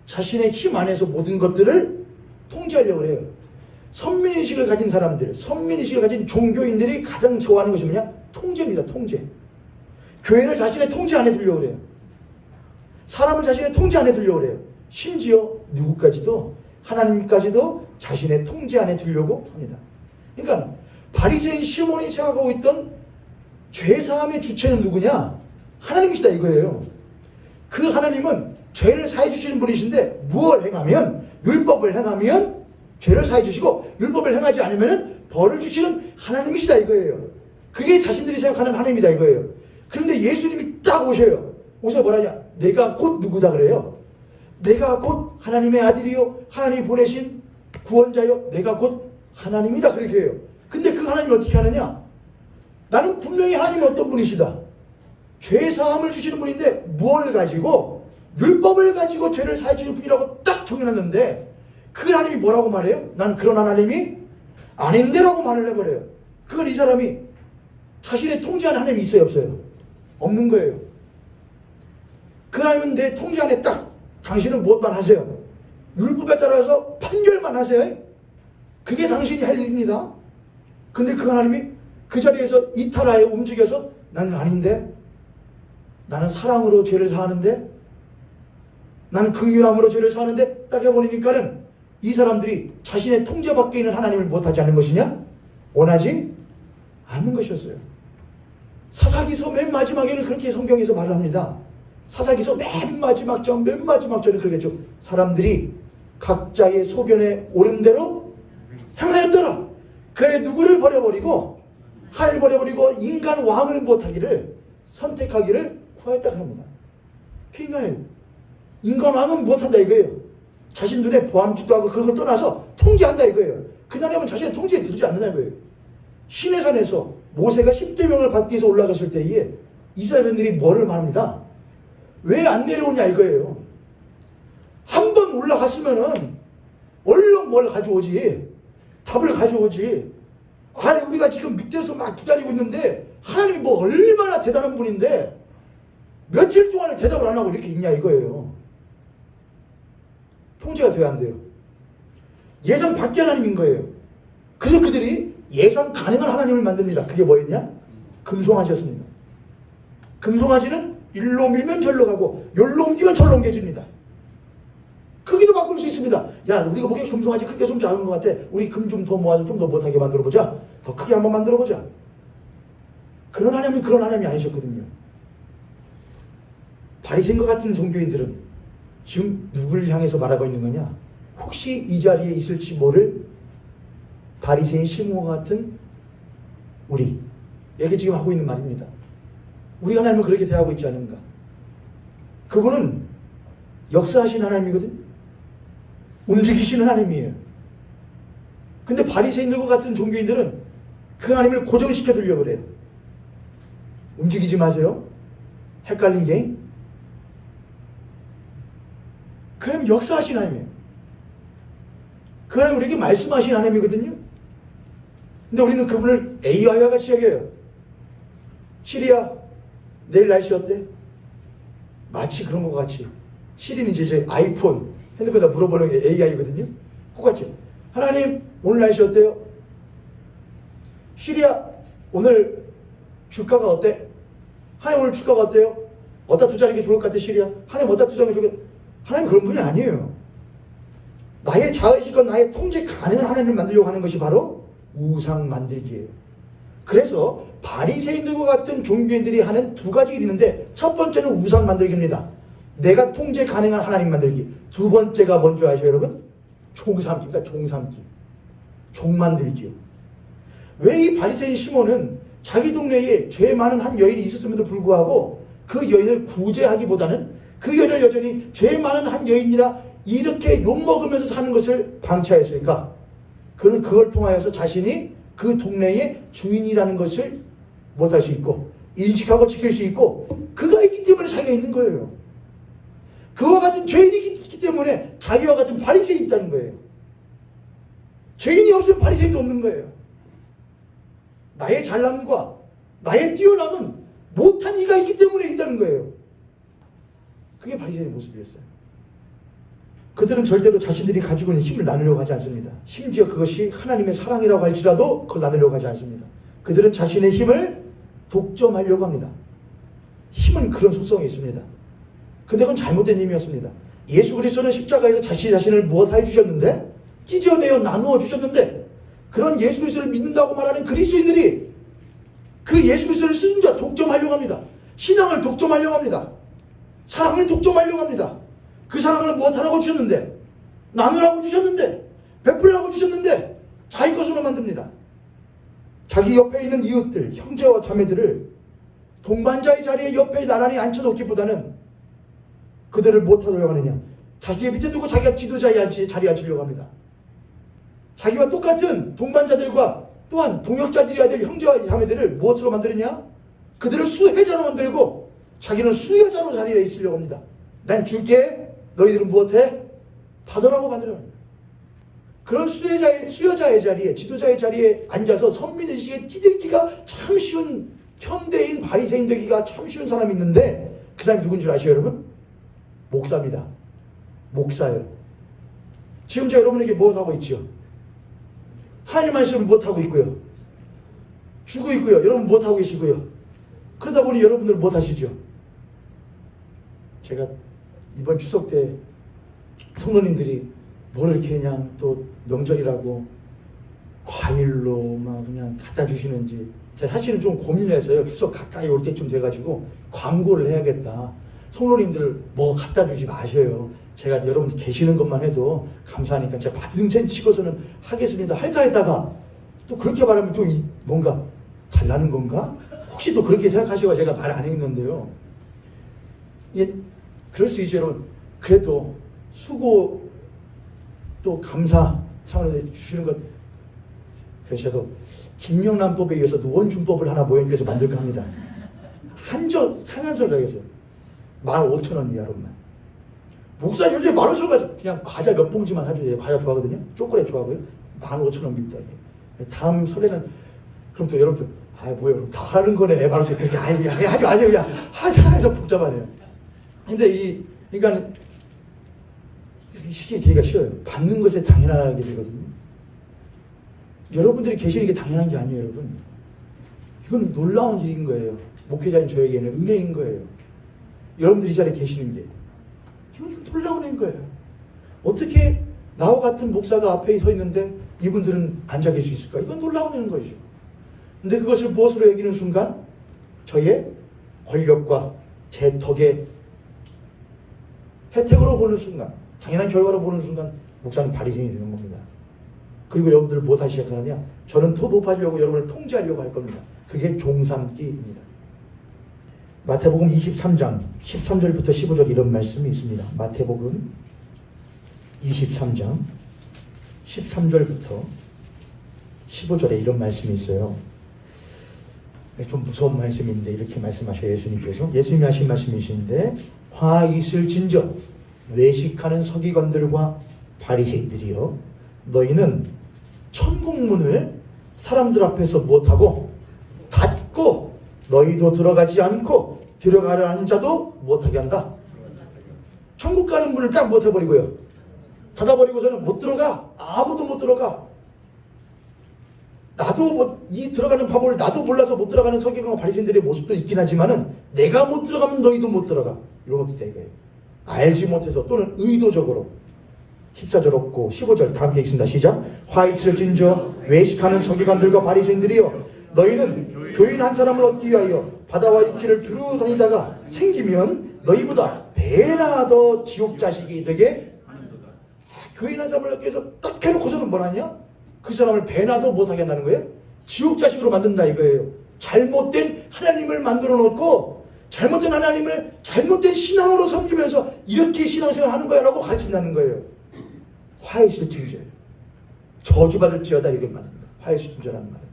자신의 힘 안에서 모든 것들을 통제하려고 해요. 선민의식을 가진 사람들, 선민의식을 가진 종교인들이 가장 좋아하는 것이 뭐냐? 통제입니다. 통제. 교회를 자신의 통제 안에 두려고 그래요. 사람을 자신의 통제 안에 두려고 그래요. 심지어 누구까지도 하나님까지도 자신의 통제 안에 두려고 합니다. 그러니까 바리새인 시몬이 생각하고 있던 죄사함의 주체는 누구냐? 하나님이시다 이거예요. 그 하나님은 죄를 사해 주시는 분이신데 무엇을 행하면 율법을 행하면 죄를 사해 주시고 율법을 행하지 않으면 벌을 주시는 하나님이시다 이거예요. 그게 자신들이 생각하는 하나님이다 이거예요. 그런데 예수님이 딱 오셔요. 오셔서 뭐라냐? 내가 곧 누구다 그래요. 내가 곧 하나님의 아들이요 하나님이 보내신 구원자요 내가 곧 하나님이다 그렇게 해요. 근데 그 하나님이 어떻게 하느냐? 나는 분명히 하나님은 어떤 분이시다. 죄사함을 주시는 분인데 무엇을 가지고? 율법을 가지고 죄를 사해 주시는 분이라고 딱 정해놨는데 그 하나님이 뭐라고 말해요? 난 그런 하나님이 아닌데라고 말을 해버려요. 그건 이 사람이 자신의 통제하는 하나님이 있어요 없어요? 없는 거예요. 그 하나님은 내 통제 안에 딱 당신은 무엇만 하세요. 율법에 따라서 판결만 하세요. 그게 당신이 할 일입니다. 근데 그 하나님이 그 자리에서 이탈하여 움직여서 나는 아닌데 나는 사랑으로 죄를 사하는데 나는 긍휼함으로 죄를 사하는데 딱 해버리니까는 이 사람들이 자신의 통제 밖에 있는 하나님을 못하지 않는 것이냐? 원하지 않는 것이었어요. 사사기서 맨 마지막에는 그렇게 성경에서 말을 합니다. 사사기서 맨 마지막 절에 그러겠죠. 사람들이 각자의 소견에 옳은 대로 행하였더라. 그래 누구를 버려버리고 하를 버려버리고 인간 왕을 못하기를 선택하기를 구하였다 합니다. 인간 왕은 못한다 이거예요. 자신 눈에 보암직도 하고 그걸 떠나서 통제한다 이거예요. 그날에는 자신의 통제에 들지 않는다 이거예요. 시내산에서 모세가 10대명을 받기 위해서 올라갔을 때에 이스라엘인들이 뭐를 말합니다. 왜 안 내려오냐 이거예요. 한 번 올라갔으면은 얼른 뭘 가져오지. 답을 가져오지. 아니 우리가 지금 밑에서 막 기다리고 있는데 하나님이 뭐 얼마나 대단한 분인데 며칠 동안을 대답을 안 하고 이렇게 있냐 이거예요. 통제가 돼야 안 돼요. 예상 밖의 하나님인 거예요. 그래서 그들이 예상 가능한 하나님을 만듭니다. 그게 뭐였냐? 금송아지였습니다. 금송아지는 일로 밀면 절로 가고 열로 옮기면 절로 옮겨집니다. 크기도 바꿀 수 있습니다. 야 우리가 보기에 금송아지 크기가 좀 작은 것 같아. 우리 금 좀 더 모아서 좀 더 못하게 만들어보자. 더 크게 한번 만들어보자. 그런 하나님이 그런 하나님이 아니셨거든요. 바리새인과 같은 종교인들은 지금 누구를 향해서 말하고 있는 거냐? 혹시 이 자리에 있을지 모를 바리새인 시므온과 같은 우리에게 지금 하고 있는 말입니다. 우리 하나님은 그렇게 대하고 있지 않은가? 그분은 역사하신 하나님이거든. 움직이시는 하나님이에요. 근데 바리새인들과 같은 종교인들은 그 하나님을 고정시켜 두려고 그래요. 움직이지 마세요. 헷갈린 게. 그 하나님 역사하신 하나님이에요. 그 하나님 우리에게 말씀하신 하나님이거든요. 근데 우리는 그분을 AI와 같이 여겨요. 시리야, 내일 날씨 어때? 마치 그런 것 같이. 시리는 이제 아이폰, 핸드폰에다 물어보는 게 AI거든요. 똑같죠. 하나님, 오늘 날씨 어때요? 시리야, 오늘 주가가 어때? 하나님 오늘 주가가 어때요? 어디다 투자하는 게 좋을 것 같아, 시리야? 하나님 어디다 투자하는 게 좋을 것 같아? 하나님 그런 분이 아니에요. 나의 자의식과 나의 통제 가능한 하나님을 만들려고 하는 것이 바로 우상 만들기예요. 그래서 바리새인들과 같은 종교인들이 하는 두 가지 일이 있는데 첫 번째는 우상 만들기입니다. 내가 통제 가능한 하나님 만들기. 두 번째가 뭔지 아시죠 여러분? 종삼기입니다. 종삼기. 종 만들기요. 왜 이 바리새인 시몬은 자기 동네에 죄 많은 한 여인이 있었음에도 불구하고 그 여인을 구제하기보다는 그 여인을 여전히 죄 많은 한 여인이라 이렇게 욕먹으면서 사는 것을 방치하였으니까 그는 그걸 통하여서 자신이 그 동네의 주인이라는 것을 못할 수 있고 인식하고 지킬 수 있고 그가 있기 때문에 자기가 있는 거예요. 그와 같은 죄인이 있기 때문에 자기와 같은 바리새인이 있다는 거예요. 죄인이 없으면 바리새인도 없는 거예요. 나의 잘남과 나의 뛰어남은 못한 이가 있기 때문에 있다는 거예요. 그게 바리새인의 모습이었어요. 그들은 절대로 자신들이 가지고 있는 힘을 나누려고 하지 않습니다. 심지어 그것이 하나님의 사랑이라고 할지라도 그걸 나누려고 하지 않습니다. 그들은 자신의 힘을 독점하려고 합니다. 힘은 그런 속성이 있습니다. 근데 그건 잘못된 힘이었습니다. 예수 그리스도는 십자가에서 자신을 무엇하여 주셨는데? 찢어내어 나누어 주셨는데 그런 예수 그리스도를 믿는다고 말하는 그리스도인들이 그 예수 그리스도를 쓰는 자 독점하려고 합니다. 신앙을 독점하려고 합니다. 사랑을 독점하려고 합니다. 그 사랑을 무엇하라고 주셨는데? 나누라고 주셨는데? 베풀라고 주셨는데? 자기 것으로 만듭니다. 자기 옆에 있는 이웃들, 형제와 자매들을 동반자의 자리에 옆에 나란히 앉혀놓기보다는 그들을 무엇하려고 하느냐? 자기의 밑에 두고 자기가 지도자의 자리에 앉히려고 합니다. 자기와 똑같은 동반자들과 또한 동역자들이어야 될 형제와 자매들을 무엇으로 만드느냐? 그들을 수혜자로 만들고 자기는 수혜자로 자리에 있으려고 합니다. 난 줄게. 너희들은 무엇해? 받으라고 만들어냅니다. 그런 수여자의 자리에, 지도자의 자리에 앉아서 선민의식에 찌들기가 참 쉬운 현대인 바리새인 되기가 참 쉬운 사람이 있는데 그 사람이 누군 줄 아시죠 여러분? 목사입니다. 목사예요. 지금 제가 여러분에게 무엇하고 있죠? 하나님 말씀을 무엇하고 있고요? 주고 있고요. 여러분 무엇하고 계시고요? 그러다 보니 여러분들 무엇하시죠? 제가 이번 추석 때 성도님들이 뭘 이렇게 그냥 또 명절이라고 과일로 막 그냥 갖다 주시는지 제가 사실은 좀 고민을 했어요. 추석 가까이 올 때쯤 돼가지고 광고를 해야겠다. 성도님들 뭐 갖다 주지 마셔요. 제가 여러분 계시는 것만 해도 감사하니까 제가 받은 셈 치고서는 하겠습니다. 할까 했다가 또 그렇게 말하면 또 뭔가 달라는 건가? 혹시 또 그렇게 생각하시고 제가 말 안 했는데요. 그럴 수 있죠 여러분. 그래도 수고 또 감사 차원에서 주시는 것 그래서 김영란법에 의해서 노원준법을 하나 모형교에서 만들까 합니다. 한정 진짜 상한선을 가겠어요. 15,000원 이하로만. 목사님 요즘에 10,000원 가지고 그냥 과자 몇 봉지만 사주세요. 과자 좋아하거든요. 초콜릿 좋아하고요. 15,000원 밑단에. 다음 설레는 그럼 또 여러분들 뭐야 여러분 다 하는 거네. 바로 그렇게 하지 마세요. 그냥 하자 복잡하네요. 근데 그러니까 쉽게 얘기가 쉬워요. 받는 것에 당연하게 되거든요. 여러분들이 계시는 게 당연한 게 아니에요, 여러분. 이건 놀라운 일인 거예요. 목회자인 저에게는 은혜인 거예요. 여러분들이 이 자리에 계시는 게. 이건 놀라운 일인 거예요. 어떻게 나와 같은 목사가 앞에 서 있는데 이분들은 앉아 계실 수 있을까? 이건 놀라운 일인 거죠. 근데 그것을 무엇으로 여기는 순간? 저의 권력과 제 덕의 혜택으로 보는 순간, 당연한 결과로 보는 순간 목사는 바리새인이 되는 겁니다. 그리고 여러분들 뭐 다시 시작하느냐? 저는 더 높아지려고 여러분을 통제하려고 할 겁니다. 그게 종삼기입니다. 마태복음 23장 13절부터 15절 이런 말씀이 있습니다. 마태복음 23장 13절부터 15절에 이런 말씀이 있어요. 좀 무서운 말씀인데 이렇게 말씀하셔요. 예수님께서. 예수님이 하신 말씀이신데 화 있을진저 외식하는 서기관들과 바리새인들이여 너희는 천국문을 사람들 앞에서 못하고 닫고 너희도 들어가지 않고 들어가려 하는 자도 못하게 한다. 천국 가는 문을 딱 못해버리고요. 닫아버리고서는 못 들어가. 아무도 못 들어가. 나도 이 들어가는 방법을 나도 몰라서 못 들어가는 서기관과 바리새인들의 모습도 있긴 하지만은 내가 못 들어가면 너희도 못 들어가. 이런 것도 되게 알지 못해서 또는 의도적으로 14절 없고 15절 다 함께 읽습니다. 시작. 화 있을진저 외식하는 서기관들과 바리새인들이여 너희는 교인 한 사람을 얻기 위하여 바다와 육지를 두루 다니다가 생기면 너희보다 배나 더 지옥 자식이 되게 교인 한 사람을 얻기 위해서 딱 해놓고서는 뭘 하냐? 그 사람을 배나도 못하게 한다는 거예요. 지옥 자식으로 만든다 이거예요. 잘못된 하나님을 만들어 놓고 잘못된 하나님을 잘못된 신앙으로 섬기면서 이렇게 신앙생활을 하는 거야 라고 가르친다는 거예요. 화해실증죄 저주받을지어다 이렇게 말합니다. 화해실증죄라는 말은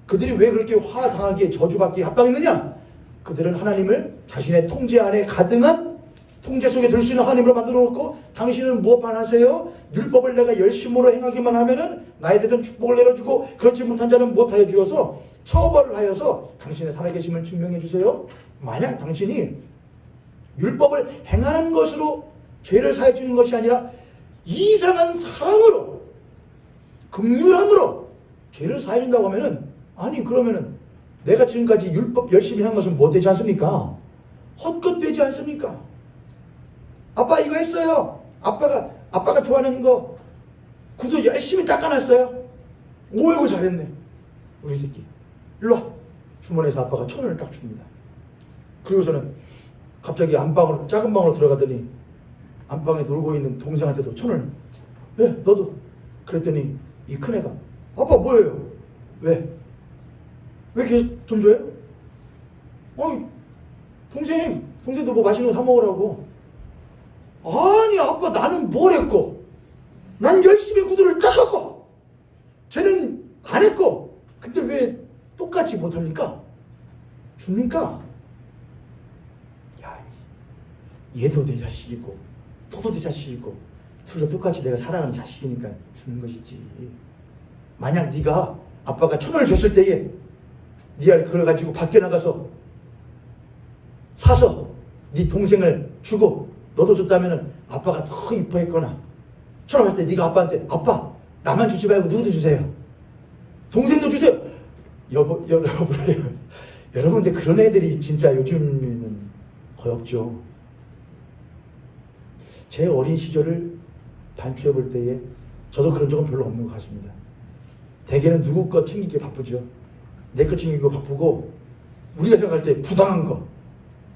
그들이 왜 그렇게 화당하게 저주받기에 합당했느냐? 그들은 하나님을 자신의 통제 안에 가등한 통제 속에 들 수 있는 하나님으로 만들어 놓고 당신은 무엇만 하세요? 율법을 내가 열심으로 행하기만 하면은 나에 대한 축복을 내려주고 그렇지 못한 자는 못하여 주어서 처벌을 하여서 당신의 살아계심을 증명해 주세요. 만약 당신이 율법을 행하는 것으로 죄를 사해 주는 것이 아니라 이상한 사랑으로 긍휼함으로 죄를 사해 준다고 하면은 아니 그러면은 내가 지금까지 율법 열심히 한 것은 뭐 되지 않습니까? 헛것되지 않습니까? 아빠 이거 했어요. 아빠가 좋아하는 거 구두 열심히 닦아놨어요. 오이고 잘했네. 우리 새끼 일로 와. 주머니에서 아빠가 1,000원을 딱 줍니다. 그리고서는 갑자기 안방으로 작은 방으로 들어가더니 안방에 놀고 있는 동생한테도 1,000원을 왜? 너도. 그랬더니 이 큰애가 아빠 뭐예요? 왜 이렇게 돈 줘요? 동생도 뭐 맛있는 거 사 먹으라고. 아니 아빠 나는 뭘 했고 난 열심히 구두를 닦았고 쟤는 안 했고 근데 왜 똑같이 못합니까? 줍니까? 야, 얘도 내 자식이고 너도 내 자식이고 둘 다 똑같이 내가 사랑하는 자식이니까 주는 것이지. 만약 네가 아빠가 1,000원을 줬을 때에 네가 그걸 가지고 밖에 나가서 사서 네 동생을 주고 너도 줬다면은 아빠가 더 이뻐했거나 1,000원 할 때 네가 아빠한테 아빠 나만 주지 말고 누구도 주세요. 동생도 주세요. 여러분들 그런 애들이 진짜 요즘에는 거의 없죠. 제 어린 시절을 반추해 볼 때에 저도 그런 적은 별로 없는 것 같습니다. 대개는 누구 거 챙기기 바쁘죠. 내 거 챙기고 바쁘고 우리가 생각할 때 부당한 거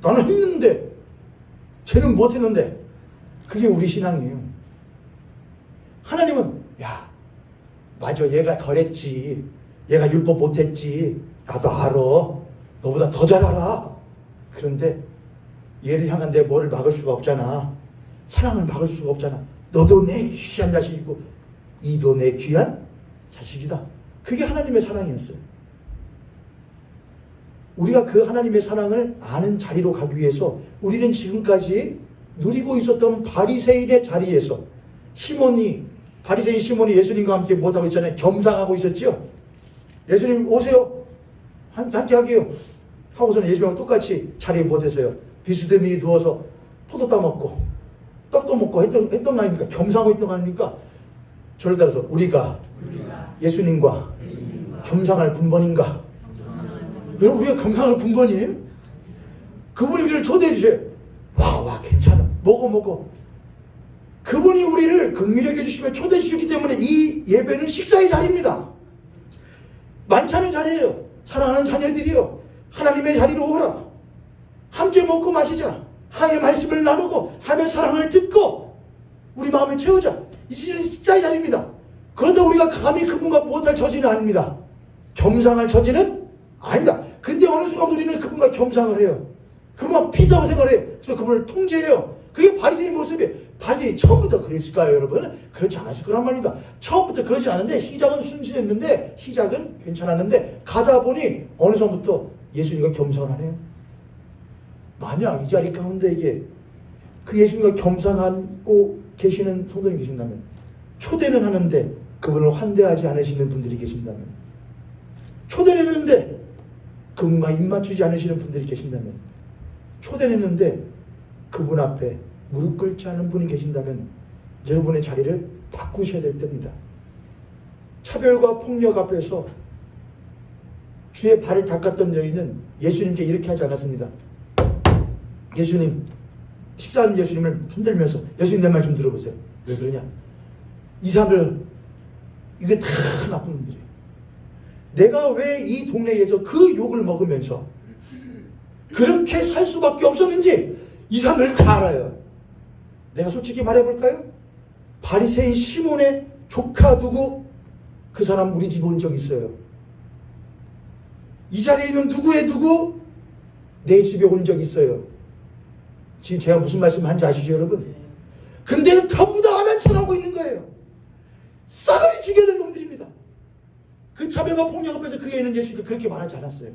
나는 했는데 쟤는 못했는데 그게 우리 신앙이에요. 하나님은 야 맞아 얘가 덜했지 얘가 율법 못했지 나도 알아 너보다 더 잘 알아. 그런데 얘를 향한 내 뭐를 막을 수가 없잖아. 사랑을 막을 수가 없잖아. 너도 내 귀한 자식이고 이도 내 귀한 자식이다. 그게 하나님의 사랑이었어요. 우리가 그 하나님의 사랑을 아는 자리로 가기 위해서 우리는 지금까지 누리고 있었던 바리새인의 자리에서 바리새인 시몬이 예수님과 함께 못하고 있잖아요. 겸상하고 있었지요. 예수님 오세요. 함께 하게요. 하고서는 예수님과 똑같이 자리에 못해서요. 비스듬히 누워서 포도 따먹고 떡도 먹고 했던 거 아닙니까? 겸상하고 있던 거 아닙니까? 저를 따라서 우리가 예수님과 겸상할 군번인가? 여러분, 우리가 겸상할 군번이에요? 그분이 우리를 초대해 주셔요. 와 괜찮아. 먹어. 그분이 우리를 긍휼히 여겨주시며 초대해 주셨기 때문에 이 예배는 식사의 자리입니다. 만찬의 자리예요. 사랑하는 자녀들이요, 하나님의 자리로 오라. 함께 먹고 마시자. 하나님의 말씀을 나누고 하나님의 사랑을 듣고 우리 마음을 채우자. 이 시즌은 식사의 자리입니다. 그런데 우리가 감히 그분과 무엇할 처지는 아닙니다. 겸상할 처지는 아니다. 근데 어느 순간 우리는 그분과 겸상을 해요. 그분과 비슷하다고 생각을 해요. 그래서 그분을 통제해요. 그게 바리새인 모습이에요. 바리새인이 처음부터 그랬을까요, 여러분? 그렇지 않았을 거란 말입니다. 처음부터 그러지 않은데 시작은 순진했는데, 시작은 괜찮았는데 가다 보니 어느 순간부터 예수님과 겸상을 하네요. 만약 이 자리 가운데에 그 예수님과 겸상하고 계시는 성도님 계신다면, 초대는 하는데 그분을 환대하지 않으시는 분들이 계신다면, 초대는 했는데 그분과 입 맞추지 않으시는 분들이 계신다면, 초대는 했는데 그분 앞에 무릎 꿇지 않은 분이 계신다면 여러분의 자리를 바꾸셔야 될 때입니다. 차별과 폭력 앞에서 주의 발을 닦았던 여인은 예수님께 이렇게 하지 않았습니다. 예수님, 식사하는 예수님을 손들면서 예수님 내 말 좀 들어보세요. 왜 그러냐? 이 사람들, 이게 다 나쁜 놈들이에요. 내가 왜 이 동네에서 그 욕을 먹으면서 그렇게 살 수밖에 없었는지 이 사람들 다 알아요. 내가 솔직히 말해볼까요? 바리새인 시몬의 조카 누구? 그 사람 우리 집 온 적 있어요. 이 자리에 있는 누구의 누구? 내 집에 온 적 있어요. 지금 제가 무슨 말씀 하는지 아시죠, 여러분? 근데 전부 다 안 한 척하고 있는 거예요. 싸그리 죽여야 될 놈들입니다. 그 차별과 폭력 앞에서 그 애는 예수님께 그렇게 말하지 않았어요.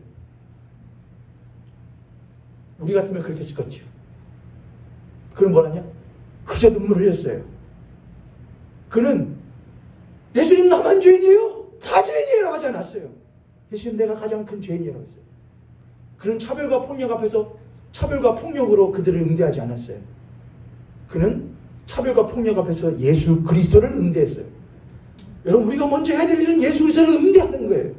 우리 같으면 그렇게 했을 거죠. 그는 뭐라냐? 그저 눈물을 흘렸어요. 그는 예수님 나만 죄인이에요? 다 죄인이에요? 하지 않았어요. 예수님 내가 가장 큰 죄인이라고 했어요. 그는 차별과 폭력 앞에서 차별과 폭력으로 그들을 응대하지 않았어요. 그는 차별과 폭력 앞에서 예수 그리스도를 응대했어요. 여러분, 우리가 먼저 해야 될 일은 예수 그리스도를 응대하는 거예요.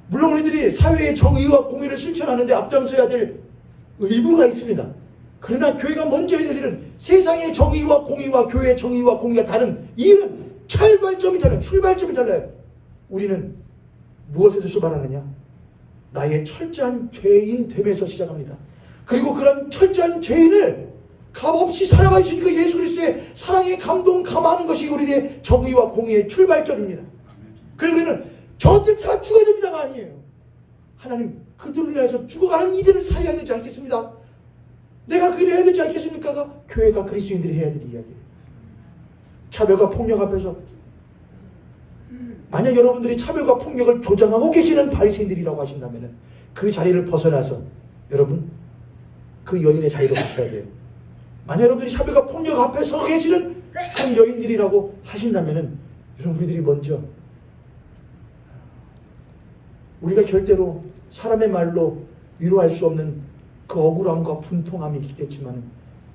물론 우리들이 사회의 정의와 공의를 실천하는데 앞장서야 될 의무가 있습니다. 그러나 교회가 먼저 해야 될 일은 세상의 정의와 공의와 교회의 정의와 공의가 다른 이유는 출발점이 달라요. 우리는 무엇에서 출발하느냐? 나의 철저한 죄인 됨에서 시작합니다. 그리고 그런 철저한 죄인을 값없이 살아가 주신 그 예수 그리스도의 사랑에 감동 감하는 것이 우리의 정의와 공의의 출발점입니다. 그리고 우리는 저들 다 죽어야 됩니다가 아니에요. 하나님, 그들을 위해서 죽어가는 이들을 살려야 되지 않겠습니다? 내가 그래야 되지 않겠습니까? 교회가 그리스도인들이 해야 될 이야기예요. 차별과 폭력 앞에서 만약 여러분들이 차별과 폭력을 조장하고 계시는 바리새인들이라고 하신다면 그 자리를 벗어나서 여러분 그 여인의 자리로 가셔야 돼요. 만약 여러분들이 차별과 폭력 앞에 서 계시는 그 여인들이라고 하신다면 여러분, 우리들이 먼저, 우리가 절대로 사람의 말로 위로할 수 없는 그 억울함과 분통함이 있겠지만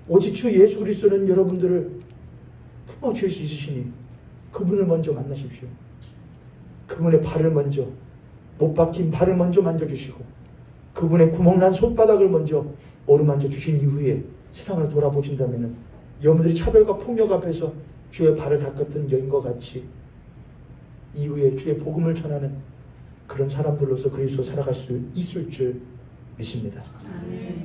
오직 주 예수 그리스도는 여러분들을 품어줄 수 있으시니 그분을 먼저 만나십시오. 그분의 발을 먼저, 못 박힌 발을 먼저 만져주시고 그분의 구멍난 손바닥을 먼저 어루만져 주신 이후에 세상을 돌아보신다면 여러분들이 차별과 폭력 앞에서 주의 발을 닦았던 여인과 같이 이후에 주의 복음을 전하는 그런 사람들로서 그리스도 살아갈 수 있을 줄 믿습니다. 아멘.